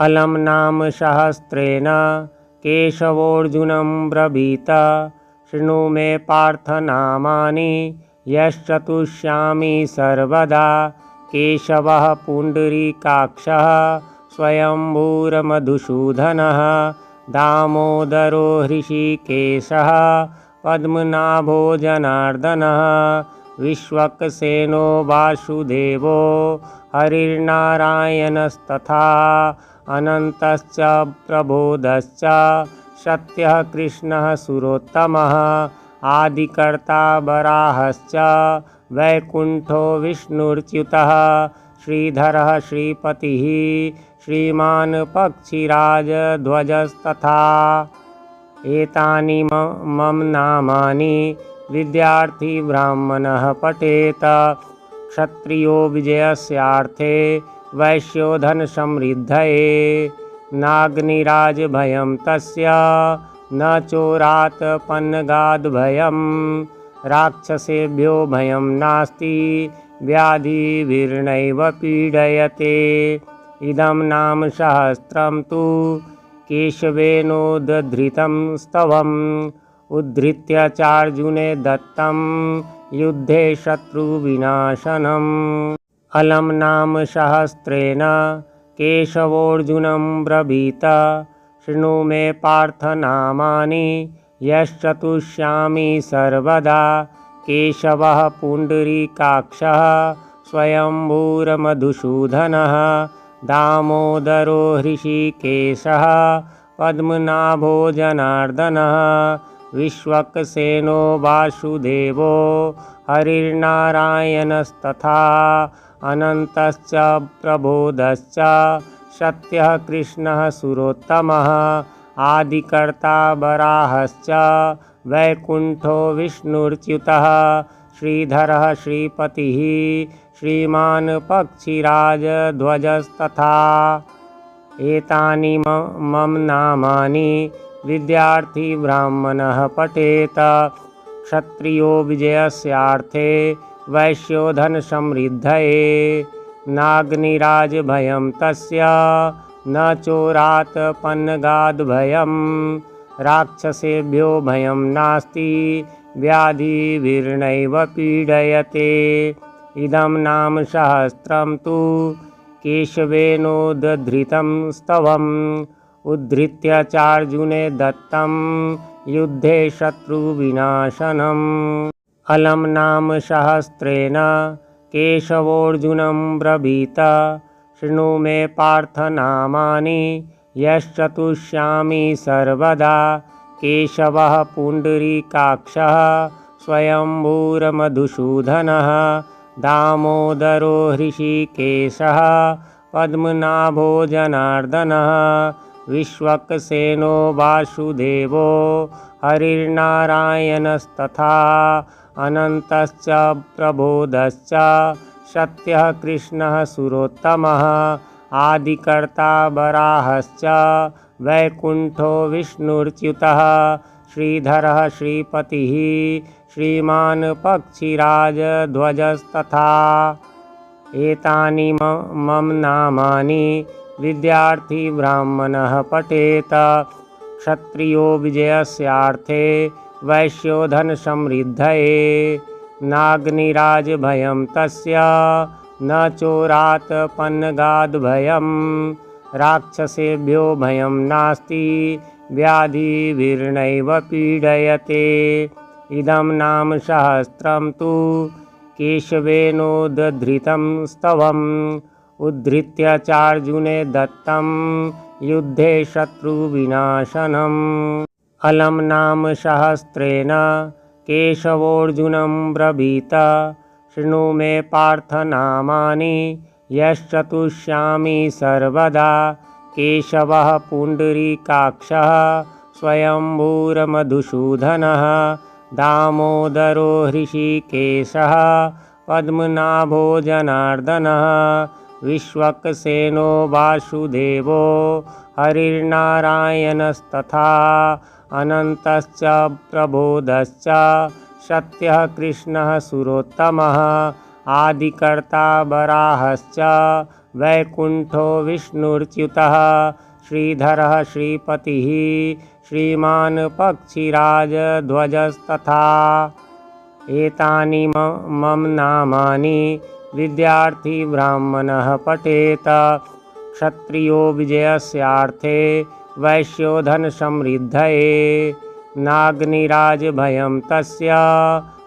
अलम नाम सहस्रेण केशवोऽर्जुनं ब्रवीत शृणु मे पार्थ नामानि यश्चतुष्यामि सर्वदा। केशवः पुण्डरीकाक्षः स्वयंभूर्मधुसूदनः दामोदरो हृषीकेशः पद्मनाभो जनार्दनः विश्वक्सेनो वासुदेवो हरिर्नारायणस्तथा अनन्तश्च प्रबोधश्च सत्यः कृष्णः सुरोत्तमः आदिकर्ता वराहश्च वैकुण्ठो विष्णुर्च्युतः श्रीधरः श्रीपतिः श्रीमान् पक्षिराजध्वजस्तथा। एतानि मम नामानि विद्यार्थी ब्राह्मणः पठेत क्षत्रियो विजयस्यार्थे वैश्यो धनसमृद्धये। नाग्निराजभयं तस्य न चोरात् पन्नगाद्भयं राक्षसेभ्यो भयं नास्ति व्याधिभिर्नैव पीडयते। इदं नाम सहस्रं तु केशवेनोद्धृतं स्तवम् उद्धृत्य चार्जुने दत्तं युद्धे शत्रुविनाशनम्। अलम नाम सहस्रेण केशवोऽर्जुनं ब्रवीत शृणु मे पार्थ नामानि यश्चतुष्यामि सर्वदा। केशवः पुण्डरीकाक्षः स्वयंभूर्मधुसूदनः दामोदरो हृषीकेशः पद्मनाभो जनार्दनः विश्वक्सेनो वासुदेवो हरिर्नारायणस्तथा अनन्तश्च प्रबोधश्च सत्यः कृष्णः सुरोत्तमः आदिकर्ता वराहश्च वैकुण्ठो विष्णुर्च्युतः श्रीधरः श्रीपतिः श्रीमान् पक्षिराजध्वजस्तथा। एतानि मम नामानि विद्यार्थी ब्राह्मणः पठेत क्षत्रियो विजयस्यार्थे वैश्यो धनसमृद्धये। नाग्निराजभयं तस्य न चोरात् पन्नगाद्भयं राक्षसेभ्यो भयं नास्ति व्याधिभिर्नैव पीडयते। इदं नाम सहस्रं तु केशवेनोद्धृतं स्तवम् उद्धृत्य चार्जुने दत्तं युद्धे शत्रुविनाशनम्। अलम नाम सहस्रेण केशवोऽर्जुनं ब्रवीत शृणु मे पार्थ नामानि यश्चतुष्यामि सर्वदा। केशवः पुण्डरीकाक्षः स्वयंभूर्मधुसूदनः दामोदरो हृषीकेशः पद्मनाभो जनार्दनः विश्वक्सेनो वासुदेवो हरिर्नारायणस्तथा अनन्तश्च प्रबोधश्च सत्यः कृष्णः सुरोत्तमः आदिकर्ता वराहश्च वैकुण्ठो विष्णुर्च्युतः श्रीधरः श्रीपतिः श्रीमान् पक्षिराजध्वजस्तथा। एतानि मम नामानि विद्यार्थी ब्राह्मणः पठेत क्षत्रियो विजयस्यार्थे वैश्यो धनसमृद्धये। नाग्निराजभयं तस्य न चोरात् पन्नगाद्भयं राक्षसेभ्यो भयं नास्ति व्याधिभिर्नैव पीडयते। इदं नाम सहस्रं तु केशवेनोद्धृतं स्तवम् उद्धृत्य चार्जुने दत्तं युद्धे शत्रुविनाशनम्। अलम नाम सहस्रेण केशवोऽर्जुनं ब्रवीत शृणु मे पार्थ नामानि यश्चतुष्यामि सर्वदा। केशवः पुण्डरीकाक्षः स्वयंभूर्मधुसूदनः दामोदरो हृषीकेशः पद्मनाभो जनार्दनः विश्वक्सेनो वासुदेवो हरिर्नारायणस्तथा अनन्तश्च प्रबोधश्च सत्यः कृष्णः सुरोत्तमः आदिकर्ता वराहश्च वैकुण्ठो विष्णुर्च्युतः श्रीधरः श्रीपतिः श्रीमान् पक्षिराजध्वजस्तथा। एतानि मम नामानि विद्यार्थी ब्राह्मणः पठेत। क्षत्रियो विजयस्यार्थे वैश्यो धनसमृद्धये। नाग्निराजभयं तस्य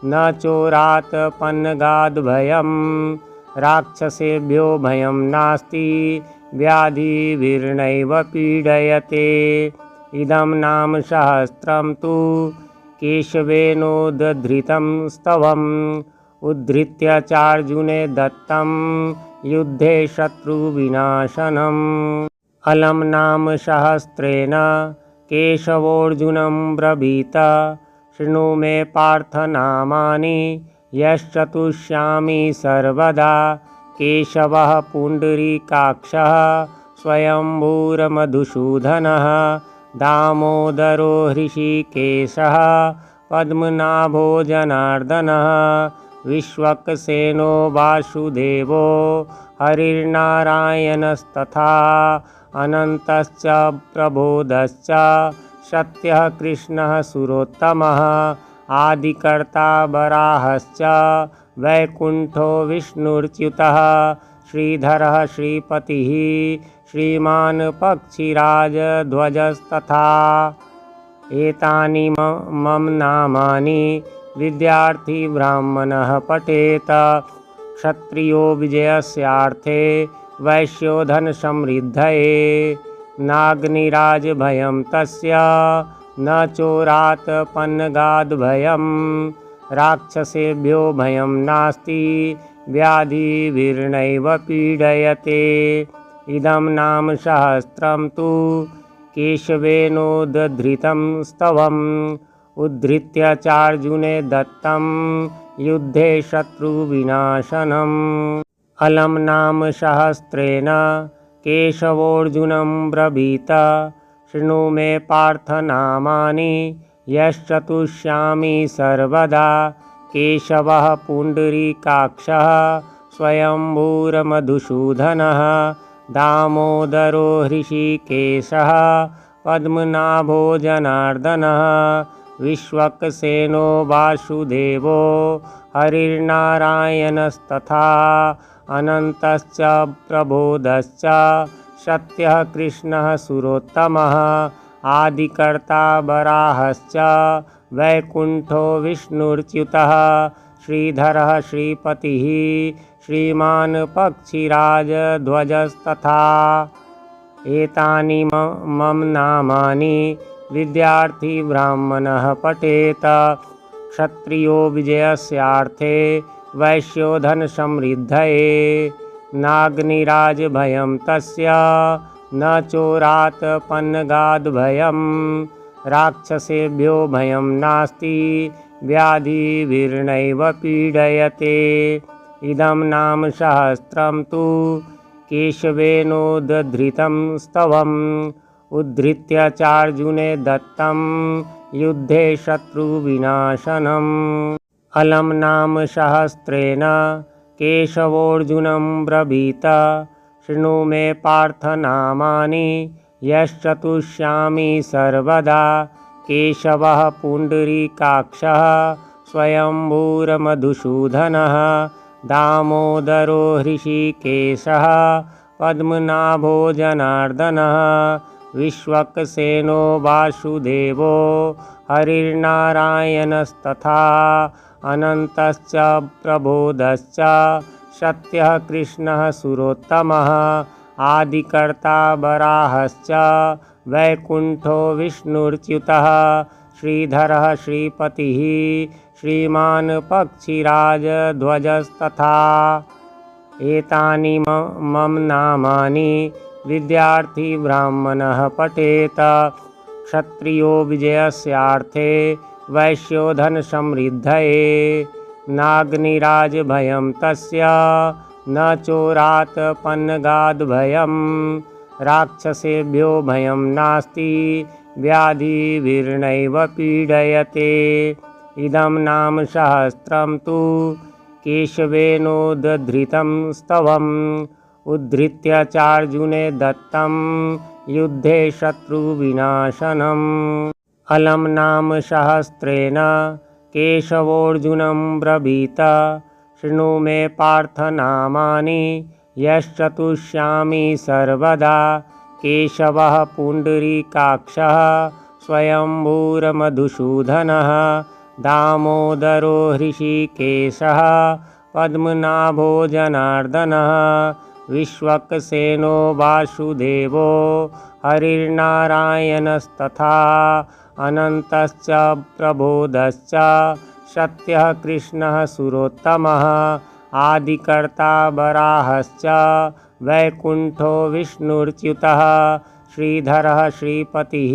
न चोरात् पन्नगाद्भयं। राक्षसेभ्यो भयं नास्ति व्याधिभिर्नैव पीडयते। इदं नाम सहस्रं तु केशवेनोद्धृतं स्तवम्। उद्धृत्य चार्जुने दत्तं युद्धे शत्रुविनाशनम्। अलं नाम सहस्रेण केशवोऽर्जुनं ब्रवीत। शृणु मे पार्थ नामानि यश्चतुष्यामि सर्वदा। केशवः पुण्डरीकाक्षः स्वयंभूर्मधुसूदनः। दामोदरो हृषीकेशः पद्मनाभो जनार्दनः। विश्वक्सेनो वासुदेवो हरिर्नारायणस्तथा। अनन्तश्च प्रबोधश्च सत्यः कृष्णः सुरोत्तमः। आदिकर्ता वराहश्च वैकुण्ठो विष्णुर्च्युतः। श्रीधरः श्रीपतिः श्रीमान् पक्षिराजध्वजस्तथा। एतानि मम नामानि विद्यार्थी ब्राह्मणः पठेत। क्षत्रियो विजयस्यार्थे वैश्यो धनसमृद्धये। नाग्निराजभयं तस्य न चोरात् पन्नगाद्भयं। राक्षसेभ्यो भयं नास्ति व्याधिभिर्नैव पीडयते। इदं नाम सहस्रं तु केशवेनोद्धृतं स्तवम्। उद्धृत्य चार्जुने दत्तं युद्धे शत्रुविनाशनम्। अलं नाम सहस्रेण केशवोऽर्जुनं ब्रवीत। शृणु मे पार्थ नामानि यश्चतुष्यामि सर्वदा। केशवः पुण्डरीकाक्षः स्वयंभूर्मधुसूदनः। दामोदरो हृषीकेशः पद्मनाभो जनार्दनः। विश्वक्सेनो वासुदेवो हरिर्नारायणस्तथा। अनन्तश्च प्रबोधश्च सत्यः कृष्णः सुरोत्तमः। आदिकर्ता वराहश्च वैकुण्ठो विष्णुर्च्युतः। श्रीधरः श्रीपतिः श्रीमान् पक्षिराजध्वजस्तथा। एतानि मम नामानि विद्यार्थी ब्राह्मणः पठेत। क्षत्रियो विजयस्यार्थे वैश्यो धनसमृद्धये। नाग्निराजभयं तस्य न चोरात् पन्नगाद्भयं। राक्षसेभ्यो भयं नास्ति व्याधिभिर्नैव पीडयते। इदं नाम सहस्रं तु केशवेनोद्धृतं स्तवम्। उद्धृत्य चार्जुने दत्तं युद्धे शत्रुविनाशनम्। अलं नाम सहस्रेण केशवोऽर्जुनं ब्रवीत। शृणु मे पार्थ नामानि यश्चतुष्यामि सर्वदा। केशवः पुण्डरीकाक्षः स्वयंभूर्मधुसूदनः। दामोदरो हृषीकेशः पद्मनाभो जनार्दनः। विश्वक्सेनो वासुदेवो हरिर्नारायणस्तथा। अनन्तश्च प्रबोधश्च सत्यः कृष्णः सुरोत्तमः। आदिकर्ता वराहश्च वैकुण्ठो विष्णुर्च्युतः। श्रीधरः श्रीपतिः श्रीमान् पक्षिराजध्वजस्तथा। एतानि मम नामानि विद्यार्थी ब्राह्मणः पठेत। क्षत्रियो विजयस्यार्थे वैश्यो धनसमृद्धये। नाग्निराजभयं तस्य न चोरात् पन्नगाद्भयं। राक्षसेभ्यो भयं नास्ति व्याधिभिर्नैव पीडयते। इदं नाम सहस्रं तु केशवेनोद्धृतं स्तवम्। उद्धृत्य चार्जुने दत्तं युद्धे शत्रुविनाशनम्। अलं नाम सहस्रेण केशवोऽर्जुनं ब्रवीत शृणु मे पार्थ नामानि यश्चतुष्यामि सर्वदा। केशवः पुण्डरीकाक्षः स्वयंभूर्मधुसूदनः दामोदरो हृषीकेशः पद्मनाभो जनार्दनः विश्वक्सेनो वासुदेवो हरिर्नारायणस्तथा अनन्तश्च प्रबोधश्च सत्यः कृष्णः सुरोत्तमः आदिकर्ता वराहश्च वैकुण्ठो विष्णुर्च्युतः श्रीधरः श्रीपतिः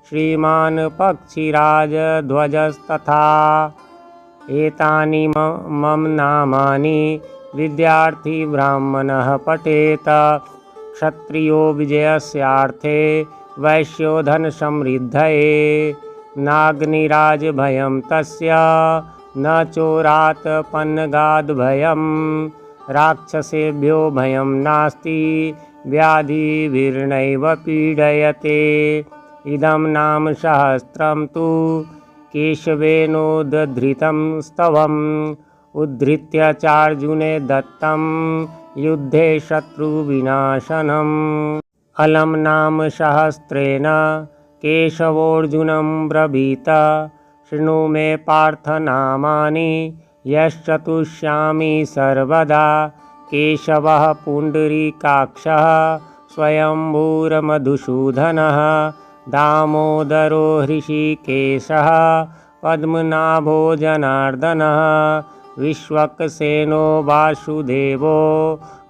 श्रीमान् पक्षिराजध्वजस्तथा। एतानि मम नामानि विद्यार्थी ब्राह्मणः पठेत क्षत्रियो विजयस्यार्थे वैश्यो धनसमृद्धये। नाग्निराजभयं तस्य न चोरात् पन्नगाद्भयं राक्षसेभ्यो भयं नास्ति व्याधिभिर्नैव पीडयते। इदं नाम सहस्रं तु केशवेनोद्धृतं स्तवम् उद्धृत्य चार्जुने दत्तं युद्धे शत्रुविनाशनम्। अलं नाम सहस्रेण केशवोऽर्जुनं ब्रवीत शृणु मे पार्थ नामानि यश्चतुष्यामि सर्वदा। केशवः पुण्डरीकाक्षः स्वयंभूर्मधुसूदनः दामोदरो हृषीकेशः पद्मनाभो जनार्दनः विश्वक्सेनो वासुदेवो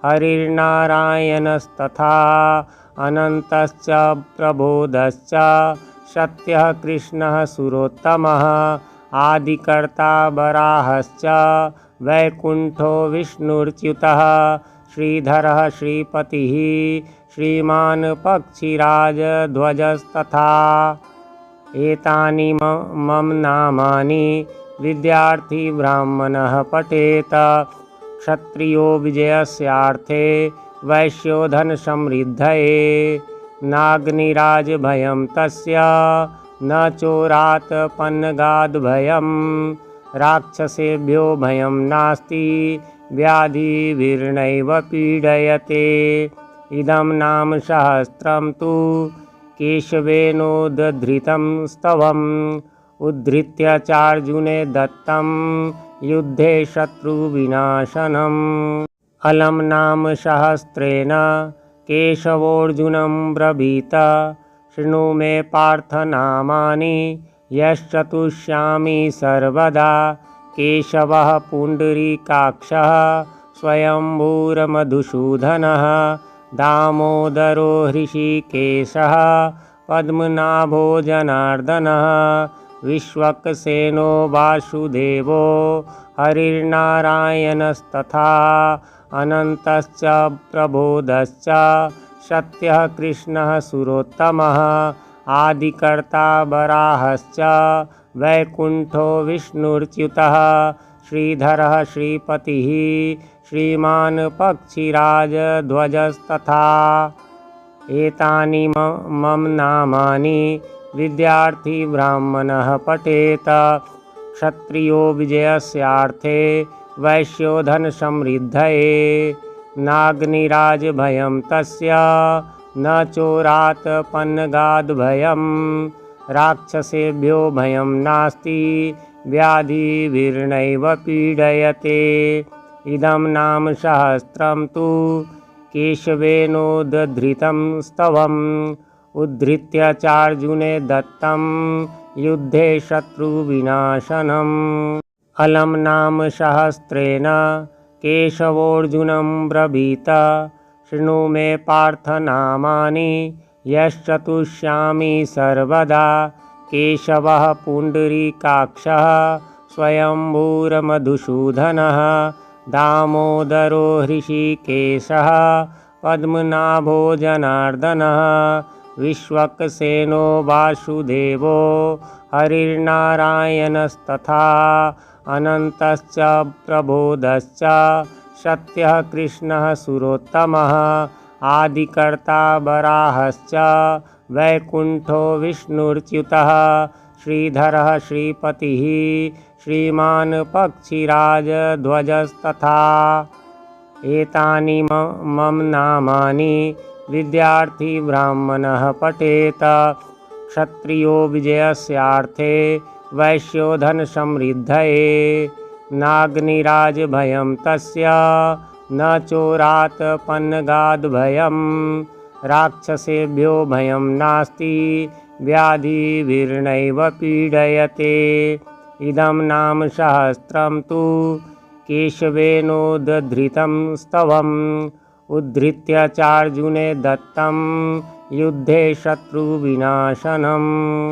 हरिर्नारायणस्तथा अनन्तश्च प्रबोधश्च सत्यः कृष्णः सुरोत्तमः आदिकर्ता वराहश्च वैकुण्ठो विष्णुर्च्युतः श्रीधरः श्रीपतिः श्रीमान् पक्षिराजध्वजस्तथा। एतानि मम नामानि विद्यार्थी ब्राह्मणः पठेत क्षत्रियो विजयस्यार्थे वैश्यो धनसमृद्धये। नाग्निराजभयं तस्य न चोरात् पन्नगाद्भयं राक्षसेभ्यो भयं नास्ति व्याधिभिर्नैव पीडयते। इदं नाम सहस्रं तु केशवेनोद्धृतं स्तवम् उद्धृत्य चार्जुने दत्तं युद्धे शत्रुविनाशनम्। अलं नाम सहस्रेण केशवोऽर्जुनं ब्रवीत शृणु मे पार्थ नामानि यश्चतुष्यामि सर्वदा। केशवः पुण्डरीकाक्षः स्वयंभूर्मधुसूदनः दामोदरो हृषीकेशः पद्मनाभो जनार्दनः विश्वक्सेनो वासुदेवो हरिर्नारायणस्तथा अनन्तश्च प्रबोधश्च सत्यः कृष्णः सुरोत्तमः आदिकर्ता वराहश्च वैकुण्ठो विष्णुर्च्युतः श्रीधरः श्रीपतिः श्रीमान् पक्षिराजध्वजस्तथा। एतानि मम नामानि विद्यार्थी ब्राह्मणः पठेत क्षत्रियो विजयस्यार्थे वैश्यो धनसमृद्धये। नाग्निराजभयं तस्य न चोरात् पन्नगाद्भयं राक्षसेभ्यो भयं नास्ति व्याधिभिर्नैव पीडयते। इदं नाम सहस्रं तु केशवेनोद्धृतं स्तवम् उद्धृत्य चार्जुने दत्तं युद्धे शत्रुविनाशनम्। अलं नाम सहस्रेण केशवोऽर्जुनं ब्रवीत शृणु मे पार्थ नामानि यश्चतुष्यामि सर्वदा। केशवः पुण्डरीकाक्षः स्वयंभूर्मधुसूदनः दामोदरो हृषीकेशः पद्मनाभो जनार्दनः विश्वक्सेनो वासुदेवो हरिर्नारायणस्तथा अनन्तश्च प्रबोधश्च सत्यः कृष्णः सुरोत्तमः आदिकर्ता वराहश्च वैकुण्ठो विष्णुर्च्युतः श्रीधरः श्रीपतिः श्रीमान् पक्षिराजध्वजस्तथा एतानि मम नामानि विद्यार्थी ब्राह्मणः पठेत क्षत्रियो विजयस्यार्थे वैश्यो धनसमृद्धये नाग्निराजभयं तस्य न चोरात् पन्नगाद्भयं राक्षसेभ्यो भयं नास्ति व्याधिभिर्नैव पीडयते इदं नाम सहस्रं तु केशवेनोद्धृतं स्तवम् उद्धृत्य चार्जुने दत्तं युद्धे शत्रुविनाशनम्।